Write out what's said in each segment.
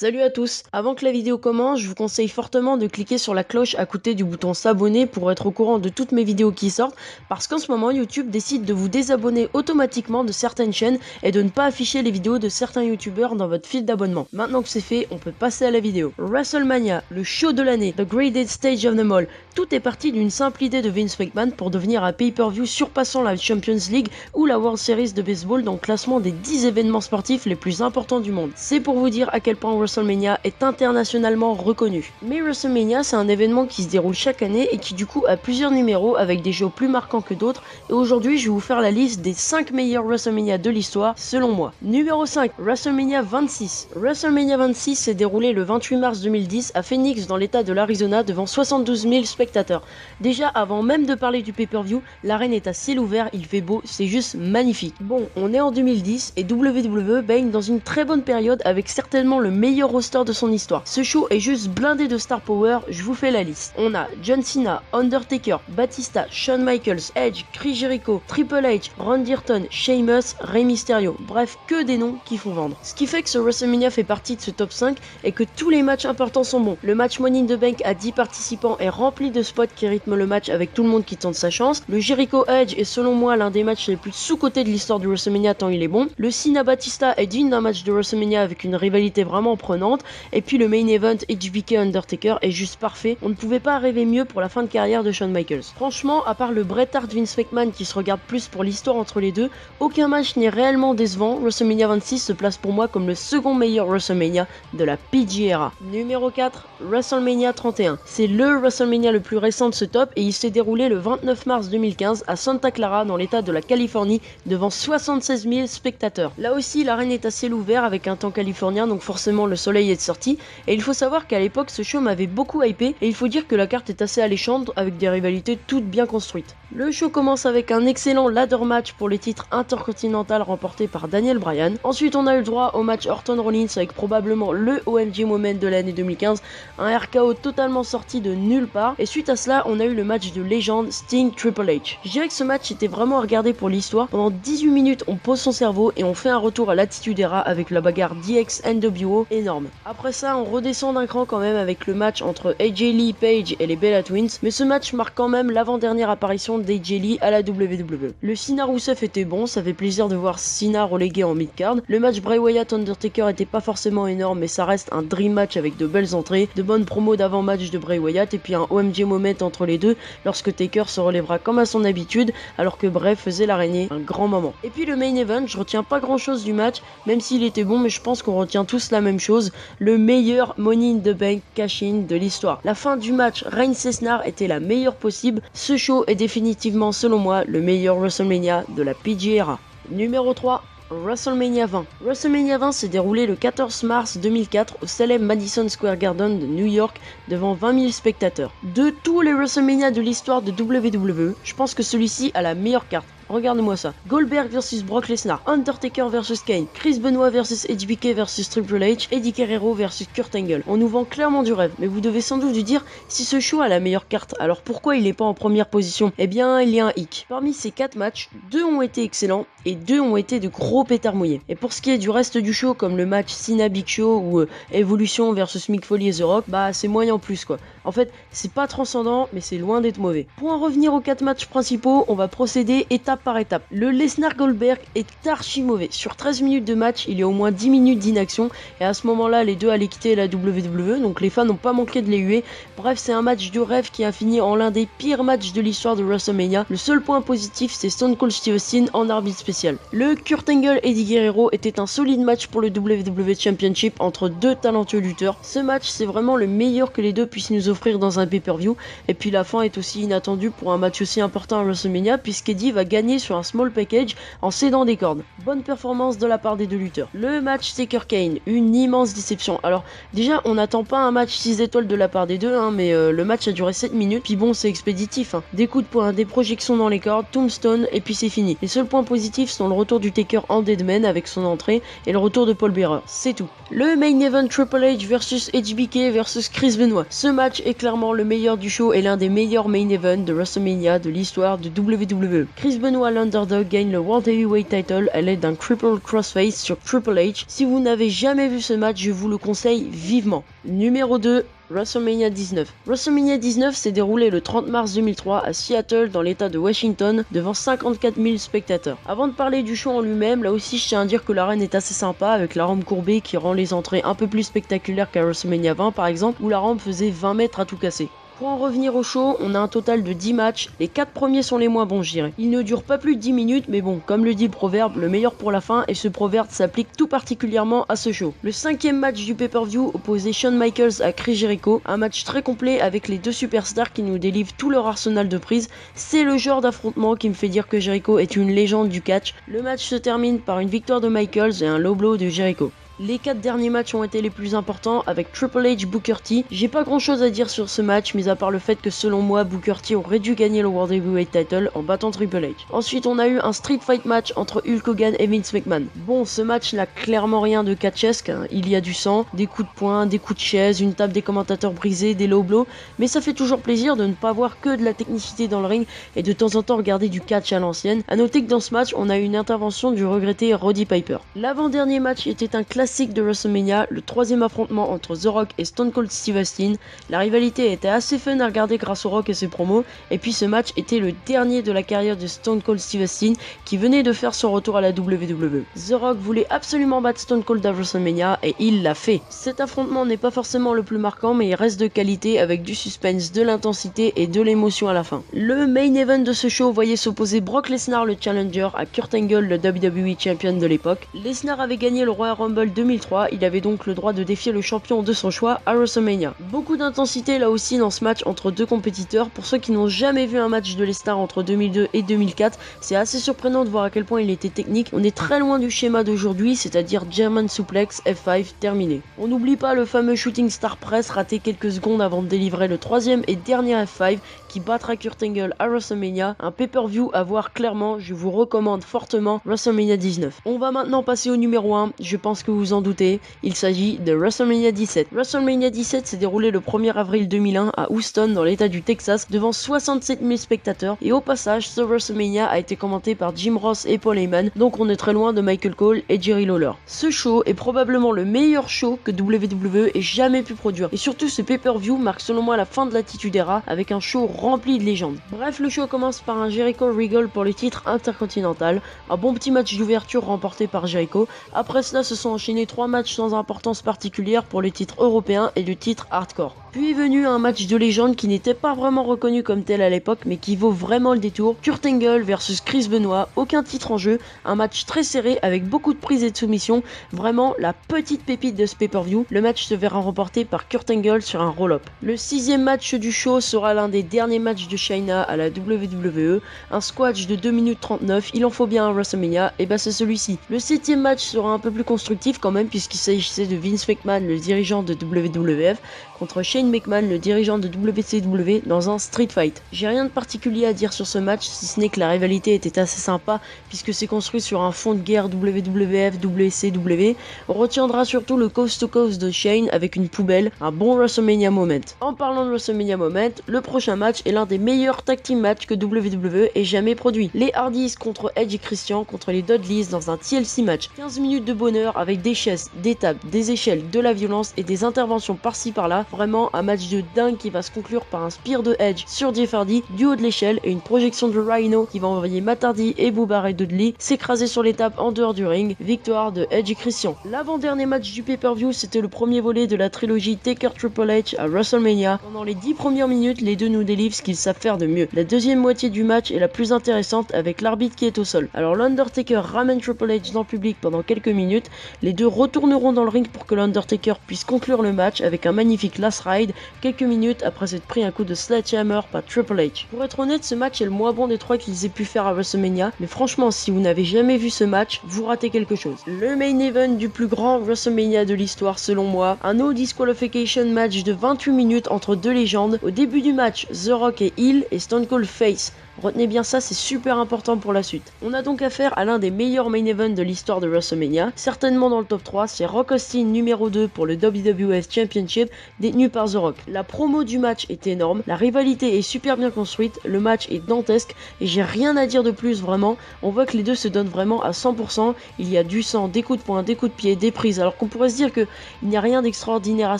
Salut à tous. Avant que la vidéo commence, je vous conseille fortement de cliquer sur la cloche à côté du bouton s'abonner pour être au courant de toutes mes vidéos qui sortent, parce qu'en ce moment YouTube décide de vous désabonner automatiquement de certaines chaînes et de ne pas afficher les vidéos de certains youtubeurs dans votre fil d'abonnement. Maintenant que c'est fait, on peut passer à la vidéo. WrestleMania, le show de l'année, the greatest stage of them all, tout est parti d'une simple idée de Vince McMahon pour devenir un pay-per-view surpassant la Champions League ou la World Series de baseball dans le classement des 10 événements sportifs les plus importants du monde. C'est pour vous dire à quel point WrestleMania est internationalement reconnu. Mais WrestleMania, c'est un événement qui se déroule chaque année et qui du coup a plusieurs numéros avec des shows plus marquants que d'autres, et aujourd'hui je vais vous faire la liste des 5 meilleurs WrestleMania de l'histoire selon moi. Numéro 5, WrestleMania 26. WrestleMania 26 s'est déroulé le 28 mars 2010 à Phoenix dans l'état de l'Arizona devant 72 000 spectateurs. Déjà avant même de parler du pay-per-view, l'arène est à ciel ouvert, il fait beau, c'est juste magnifique. Bon, on est en 2010 et WWE baigne dans une très bonne période avec certainement le meilleur roster de son histoire. Ce show est juste blindé de star power, je vous fais la liste. On a John Cena, Undertaker, Batista, Shawn Michaels, Edge, Chris Jericho, Triple H, Randy Orton, Sheamus, Rey Mysterio, bref que des noms qui font vendre. Ce qui fait que ce WrestleMania fait partie de ce top 5 et que tous les matchs importants sont bons. Le match Money in the Bank à 10 participants est rempli de spots qui rythment le match avec tout le monde qui tente sa chance. Le Jericho Edge est selon moi l'un des matchs les plus sous-cotés de l'histoire du WrestleMania tant il est bon. Le Cena Batista est digne d'un match de WrestleMania avec une rivalité vraiment prenante. Et puis le main event HBK Undertaker est juste parfait. On ne pouvait pas rêver mieux pour la fin de carrière de Shawn Michaels. Franchement, à part le Bret Hart Vince McMahon qui se regarde plus pour l'histoire entre les deux, aucun match n'est réellement décevant. WrestleMania 26 se place pour moi comme le second meilleur WrestleMania de la PG era. Numéro 4, WrestleMania 31. C'est le WrestleMania le plus récent de ce top et il s'est déroulé le 29 mars 2015 à Santa Clara dans l'état de la Californie devant 76 000 spectateurs. Là aussi, l'arène est à ciel ouvert avec un temps californien, donc forcément le soleil est sorti. Et il faut savoir qu'à l'époque, ce show m'avait beaucoup hypé et il faut dire que la carte est assez alléchante avec des rivalités toutes bien construites. Le show commence avec un excellent ladder match pour les titres intercontinental remporté par Daniel Bryan. Ensuite, on a eu le droit au match Orton-Rollins avec probablement le OMG Moment de l'année 2015, un RKO totalement sorti de nulle part. Et suite à cela, on a eu le match de légende Sting-Triple H. Je dirais que ce match était vraiment à regarder pour l'histoire. Pendant 18 minutes, on pose son cerveau et on fait un retour à l'Attitude Era avec la bagarre DX NWO énorme. Après ça, on redescend d'un cran quand même avec le match entre AJ Lee, Page et les Bella Twins, mais ce match marque quand même l'avant-dernière apparition d'AJ Lee à la WWE. Le Cena Rusev était bon, ça fait plaisir de voir Cena relégué en mid-card. Le match Bray Wyatt Undertaker était pas forcément énorme, mais ça reste un dream match avec de belles entrées, de bonnes promos d'avant-match de Bray Wyatt et puis un OMG moment entre les deux lorsque Taker se relèvera comme à son habitude alors que Bray faisait l'araignée, un grand moment. Et puis le main event, je retiens pas grand chose du match, même s'il était bon, mais je pense qu'on retient tous la même chose, le meilleur Money in the Bank cash-in de l'histoire. La fin du match Reigns-Cesnar était la meilleure possible, ce show est définitivement selon moi le meilleur WrestleMania de la PG era. Numéro 3, WrestleMania 20. WrestleMania 20 s'est déroulé le 14 mars 2004 au célèbre Madison Square Garden de New York devant 20 000 spectateurs. De tous les WrestleMania de l'histoire de WWE, je pense que celui-ci a la meilleure carte. Regarde-moi ça. Goldberg vs Brock Lesnar, Undertaker vs Kane, Chris Benoit vs HBK vs Triple H, Eddie Guerrero vs Kurt Angle. On nous vend clairement du rêve, mais vous devez sans doute vous dire, si ce show a la meilleure carte, alors pourquoi il n'est pas en première position? Eh bien, il y a un hic. Parmi ces 4 matchs, 2 ont été excellents et 2 ont été de gros pétards mouillés. Et pour ce qui est du reste du show, comme le match Cena Big Show ou Evolution vs Mick Foley et The Rock, bah c'est moyen en plus quoi. En fait, c'est pas transcendant, mais c'est loin d'être mauvais. Pour en revenir aux 4 matchs principaux, on va procéder étape par étape. Le Lesnar Goldberg est archi mauvais. Sur 13 minutes de match, il y a au moins 10 minutes d'inaction et à ce moment-là, les deux allaient quitter la WWE, donc les fans n'ont pas manqué de les huer. Bref, c'est un match de rêve qui a fini en l'un des pires matchs de l'histoire de WrestleMania. Le seul point positif, c'est Stone Cold Steve Austin en arbitre spécial. Le Kurt Angle Eddie Guerrero était un solide match pour le WWE Championship entre deux talentueux lutteurs. Ce match, c'est vraiment le meilleur que les deux puissent nous offrir dans un pay-per-view. Et puis la fin est aussi inattendue pour un match aussi important à WrestleMania puisqu'Eddie va gagner sur un small package en cédant des cordes. Bonne performance de la part des deux lutteurs. Le match Taker Kane, une immense déception. Alors déjà on n'attend pas un match 6 étoiles de la part des deux, mais le match a duré 7 minutes, puis bon c'est expéditif. Des coups de poing, des projections dans les cordes, tombstone et puis c'est fini. Les seuls points positifs sont le retour du Taker en Deadman avec son entrée et le retour de Paul Bearer, c'est tout. Le main event Triple H versus HBK versus Chris Benoit. Ce match match est clairement le meilleur du show et l'un des meilleurs main events de WrestleMania de l'histoire de WWE. Chris Benoit, l'Underdog, gagne le World Heavyweight Title à l'aide d'un Triple Crossface sur Triple H. Si vous n'avez jamais vu ce match, je vous le conseille vivement. Numéro 2. WrestleMania 19. WrestleMania 19 s'est déroulé le 30 mars 2003 à Seattle dans l'état de Washington devant 54 000 spectateurs. Avant de parler du show en lui-même, là aussi je tiens à dire que l'arène est assez sympa avec la rampe courbée qui rend les entrées un peu plus spectaculaires qu'à WrestleMania 20 par exemple où la rampe faisait 20 mètres à tout casser. Pour en revenir au show, on a un total de 10 matchs, les 4 premiers sont les moins bons je dirais. Ils ne durent pas plus de 10 minutes mais bon, comme le dit le proverbe, le meilleur pour la fin et ce proverbe s'applique tout particulièrement à ce show. Le 5e match du pay-per-view opposait Shawn Michaels à Chris Jericho, un match très complet avec les deux superstars qui nous délivrent tout leur arsenal de prises. C'est le genre d'affrontement qui me fait dire que Jericho est une légende du catch. Le match se termine par une victoire de Michaels et un low blow de Jericho. Les 4 derniers matchs ont été les plus importants avec Triple H Booker T. J'ai pas grand chose à dire sur ce match, mis à part le fait que selon moi, Booker T aurait dû gagner le World Heavyweight Title en battant Triple H. Ensuite, on a eu un Street Fight match entre Hulk Hogan et Vince McMahon. Bon, ce match n'a clairement rien de catchesque, hein. Il y a du sang, des coups de poing, des coups de chaise, une table des commentateurs brisée, des low blows, mais ça fait toujours plaisir de ne pas voir que de la technicité dans le ring et de temps en temps regarder du catch à l'ancienne. A noter que dans ce match, on a eu une intervention du regretté Roddy Piper. L'avant-dernier match était un classique de WrestleMania, le 3e affrontement entre The Rock et Stone Cold Steve Austin. La rivalité était assez fun à regarder grâce au Rock et ses promos, et puis ce match était le dernier de la carrière de Stone Cold Steve Austin qui venait de faire son retour à la WWE. The Rock voulait absolument battre Stone Cold à WrestleMania et il l'a fait. Cet affrontement n'est pas forcément le plus marquant mais il reste de qualité avec du suspense, de l'intensité et de l'émotion à la fin. Le main event de ce show voyait s'opposer Brock Lesnar le challenger à Kurt Angle le WWE champion de l'époque. Lesnar avait gagné le Royal Rumble 2003, il avait donc le droit de défier le champion de son choix à WrestleMania. Beaucoup d'intensité là aussi dans ce match entre deux compétiteurs. Pour ceux qui n'ont jamais vu un match de Lesnar entre 2002 et 2004, c'est assez surprenant de voir à quel point il était technique. On est très loin du schéma d'aujourd'hui, c'est-à-dire German Suplex, F5, terminé. On n'oublie pas le fameux Shooting Star Press raté quelques secondes avant de délivrer le 3e et dernier F5 qui battra Kurt Angle à WrestleMania. Un pay-per-view à voir clairement, je vous recommande fortement WrestleMania 19. On va maintenant passer au numéro 1, je pense que vous en doutez, il s'agit de WrestleMania 17. WrestleMania 17 s'est déroulé le 1er avril 2001 à Houston dans l'état du Texas devant 67 000 spectateurs et au passage ce WrestleMania a été commenté par Jim Ross et Paul Heyman, donc on est très loin de Michael Cole et Jerry Lawler. Ce show est probablement le meilleur show que WWE ait jamais pu produire et surtout ce pay-per-view marque selon moi la fin de l'Attitude Era avec un show rempli de légendes. Bref, le show commence par un Jericho Regal pour le titre intercontinental, un bon petit match d'ouverture remporté par Jericho. Après cela se sont enchaînés 3 matchs sans importance particulière pour le titre européen et le titre hardcore. Puis est venu un match de légende qui n'était pas vraiment reconnu comme tel à l'époque mais qui vaut vraiment le détour. Kurt Angle versus Chris Benoit, aucun titre en jeu, un match très serré avec beaucoup de prises et de soumissions, vraiment la petite pépite de ce pay-per-view. Le match se verra remporté par Kurt Angle sur un roll-up. Le 6e match du show sera l'un des derniers matchs de Shayna à la WWE, un squash de 2 minutes 39, il en faut bien un WrestleMania, et bah c'est celui-ci. Le 7e match sera un peu plus constructif quand même puisqu'il s'agissait de Vince McMahon, le dirigeant de WWF, contre Shane McMahon, le dirigeant de WCW, dans un street fight. J'ai rien de particulier à dire sur ce match, si ce n'est que la rivalité était assez sympa, puisque c'est construit sur un fond de guerre WWF-WCW. On retiendra surtout le coast to coast de Shane avec une poubelle, un bon WrestleMania moment. En parlant de WrestleMania moment, le prochain match est l'un des meilleurs tag team matchs que WWE ait jamais produit. Les Hardys contre Edge et Christian contre les Dudleys dans un TLC match. 15 minutes de bonheur avec des chaises, des tables, des échelles, de la violence et des interventions par-ci par-là. Vraiment un match de dingue qui va se conclure par un spear de Edge sur Jeff Hardy du haut de l'échelle et une projection de Rhino qui va envoyer Matt Hardy et Booba Ray Dudley s'écraser sur les tables en dehors du ring. Victoire de Edge et Christian. L'avant-dernier match du pay-per-view, c'était le premier volet de la trilogie Taker Triple H à WrestleMania. Pendant les 10 premières minutes, les deux nous délivrent ce qu'ils savent faire de mieux. La deuxième moitié du match est la plus intéressante avec l'arbitre qui est au sol. Alors l'Undertaker ramène Triple H dans le public pendant quelques minutes. Les deux retourneront dans le ring pour que l'Undertaker puisse conclure le match avec un magnifique last ride quelques minutes après s'être pris un coup de sledgehammer par Triple H. Pour être honnête, ce match est le moins bon des 3 qu'ils aient pu faire à WrestleMania, mais franchement si vous n'avez jamais vu ce match, vous ratez quelque chose. Le main event du plus grand WrestleMania de l'histoire selon moi, un no disqualification match de 28 minutes entre deux légendes. Au début du match, The Rock est heel et Stone Cold face. Retenez bien ça, c'est super important pour la suite. On a donc affaire à l'un des meilleurs main events de l'histoire de WrestleMania, certainement dans le top 3, c'est Rock Austin numéro 2 pour le WWF Championship détenu par The Rock. La promo du match est énorme, la rivalité est super bien construite, le match est dantesque et j'ai rien à dire de plus vraiment, on voit que les deux se donnent vraiment à 100%, il y a du sang, des coups de poing, des coups de pied, des prises, alors qu'on pourrait se dire qu'il n'y a rien d'extraordinaire à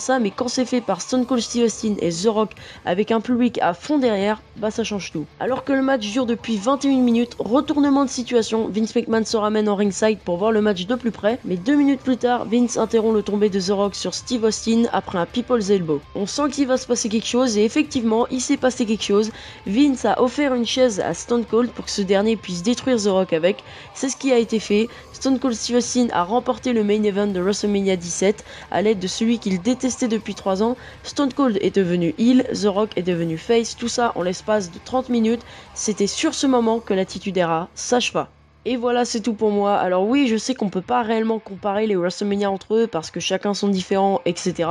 ça, mais quand c'est fait par Stone Cold Steve Austin et The Rock avec un public à fond derrière, bah ça change tout. Alors que le match dure depuis 21 minutes, retournement de situation, Vince McMahon se ramène en ringside pour voir le match de plus près, mais 2 minutes plus tard, Vince interrompt le tombé de The Rock sur Steve Austin après un People's Elbow. On sent qu'il va se passer quelque chose et effectivement, il s'est passé quelque chose. Vince a offert une chaise à Stone Cold pour que ce dernier puisse détruire The Rock avec. C'est ce qui a été fait. Stone Cold Steve Austin a remporté le main event de WrestleMania 17 à l'aide de celui qu'il détestait depuis 3 ans. Stone Cold est devenu heel, The Rock est devenu face, tout ça en l'espace de 30 minutes. C'était sur ce moment que l'attitude era s'acheva. Et voilà, c'est tout pour moi. Alors oui, je sais qu'on peut pas réellement comparer les WrestleMania entre eux parce que chacun sont différents, etc.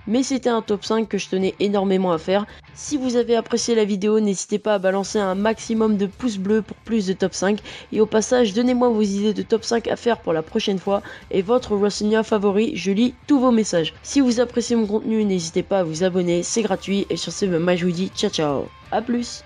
Mais c'était un top 5 que je tenais énormément à faire. Si vous avez apprécié la vidéo, n'hésitez pas à balancer un maximum de pouces bleus pour plus de top 5. Et au passage, donnez-moi vos idées de top 5 à faire pour la prochaine fois. Et votre WrestleMania favori, je lis tous vos messages. Si vous appréciez mon contenu, n'hésitez pas à vous abonner, c'est gratuit. Et sur ce, moi je vous dis ciao ciao. A plus.